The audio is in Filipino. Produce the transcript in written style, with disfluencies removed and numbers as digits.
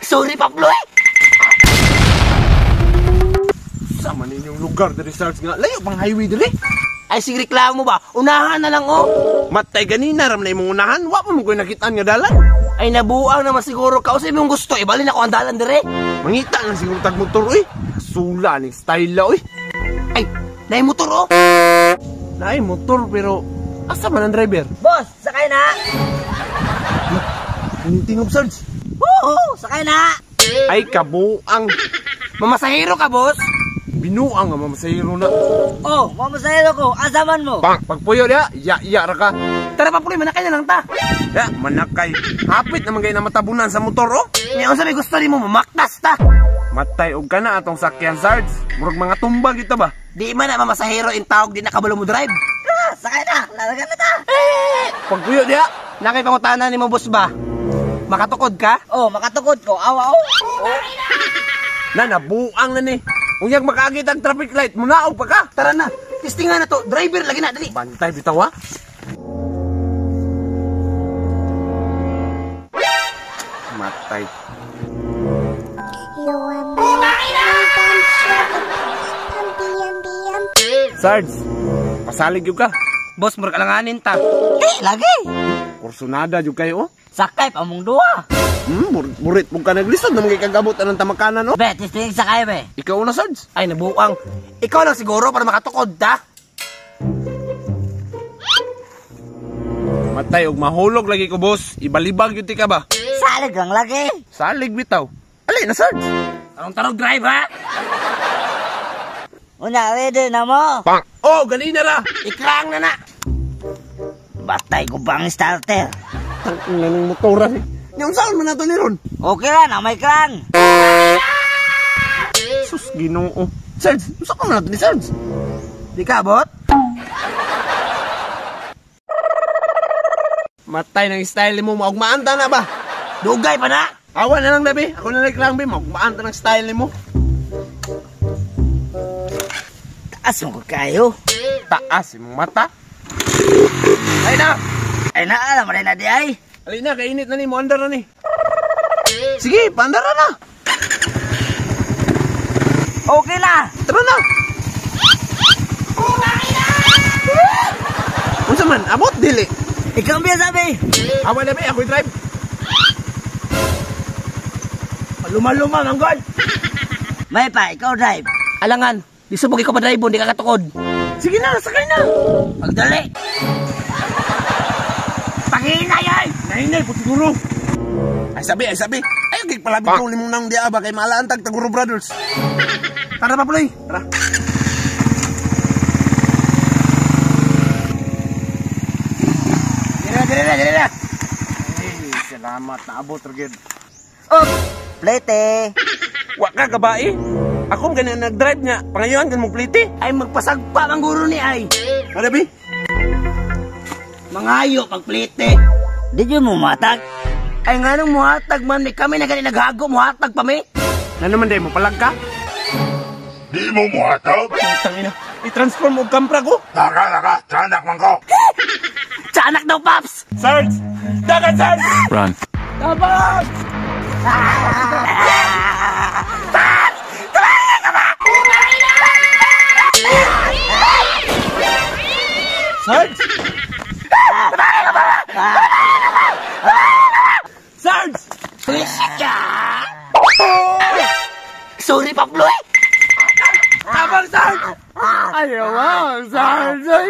Sorry, Pablo eh. Sama ninyong lugar dari Sarge nga. Layo pang highway dali. Ay, sige reklamo ba? Unahan na lang oh. Matay ganina, ram na imong unahan. Wa pa mo ko'y nakitaan nga dalan. Ay, nabuang naman siguro ka. O sa imong gusto, ibalin ako ang dalan dire. Mangita lang siguro tagmotor, oy. Sula ni style la, oy. Ay, naay motor oh. Naay motor, pero asa man ang driver? Boss, sakay na. Tingog, Sarge. Oo, sakay na. Ay, kabuang. Mamasahero ka, boss? Binuang nga mamasahiro na. Oh, mamasahero ko. Asaman mo. Pagpuyo niya, iya ra ka. Tara pa, Puloy, manakay na lang ta. Ya, manakay. Hapit naman kayo na matabunan sa motor, oh. Ngayon sabi gusto ni mo, mamaktas ta. Matay og ka na atong sakyan, Sarge. Murag mga tumba kita ba? Di man na mamasahero in tawag din nakabalo mo drive. Sakay na, lalagan na ta. Pagpuyo niya. Nakay pangutanan ni mo, boss ba? Makatukod ka? Oh, makatukod ko. Awa, oh. Na, nabuang na ni. Unyag makaagit ang traffic light, munaog pa ka. Tara na, testingan na to. Driver, lagi na, dali. Bantay, bitaw ha. Matay. Sarge, pasalig yung ka. Boss, murag alanganin ta. Lagi. Kursunada yung kayo, oh. Sakay pa mong duwa. Murit mong ka naglisod na mga kagabot ng tamakanan, no? Be, testing sakay, be. Ikaw na, Sarge. Ay, nabuang. Ikaw lang siguro para makatukod ta. Matay, og mahulog lagi ko, boss. Ibalibag yun ka ba? Salig lang lagi. Salig bitaw. Alay na, Sarge. Tarong drive, ha? Una, ready na mo? Pang! Oh, ganina ra! Ikrang na na. Batay ko bang starter? Tangin na ng motoran eh. Yung saan man nato ni Ron? Okay lang, na may krang. Sus, ginoo. Sarge, saan ka man nato ni Sarge? Di ka, bot? Matay ng style mo, maugmaan ta na ba? Dugay pa na. Awan na lang, Dabi. Ako na lang, Bi. Maugmaan ta ng style mo. Taas mo ko kayo. Taas, imong mata. Ay na. Ay na, alam mo rin na di ay. Alay na, kainit na ni mo. Andar na ni. Sige, paandara na. Okay na. Tara na. Unsa man, abot, dili. Ikaw ang biya sabi. Awan na, Bi. Ako'y drive. Luma-luma, manggol. May pa, ikaw drive. Alangan, di subog ikaw pa drive, di ka katukod. Sige na, sakay na. Pagdali. Pangina yan. Nainay, puti guro. Ay sabi. Ayaw kay palagi ko limong nang diya ba kay malaantag Taguro Brothers. Tara pa, Puloy. Tara. Dire na. Ay, salamat na abot ragid. Oh, plete. Wa ka kabae. Ako ganyan nag-drive niya. Pangayon kan mo plite. Ay, magpasagpa ang guro ni ay. Ano bi? Mangayo pag plete. Di yun mo matag? Ay nga nung muhatag man, kami na ganyan naghago, muhatag pa mi. Na naman day mo palag ka? Di mo muhatag? Tangina. I-transform og kampra ko. Naka, tiyanak man ko. Tiyanak daw, Paps. Sarge! Dagan, Sarge! Run. Dagan! Sarge! Sarge! Sorry, Pablo eh. Abang, Sarge! Ayaw, Sarge!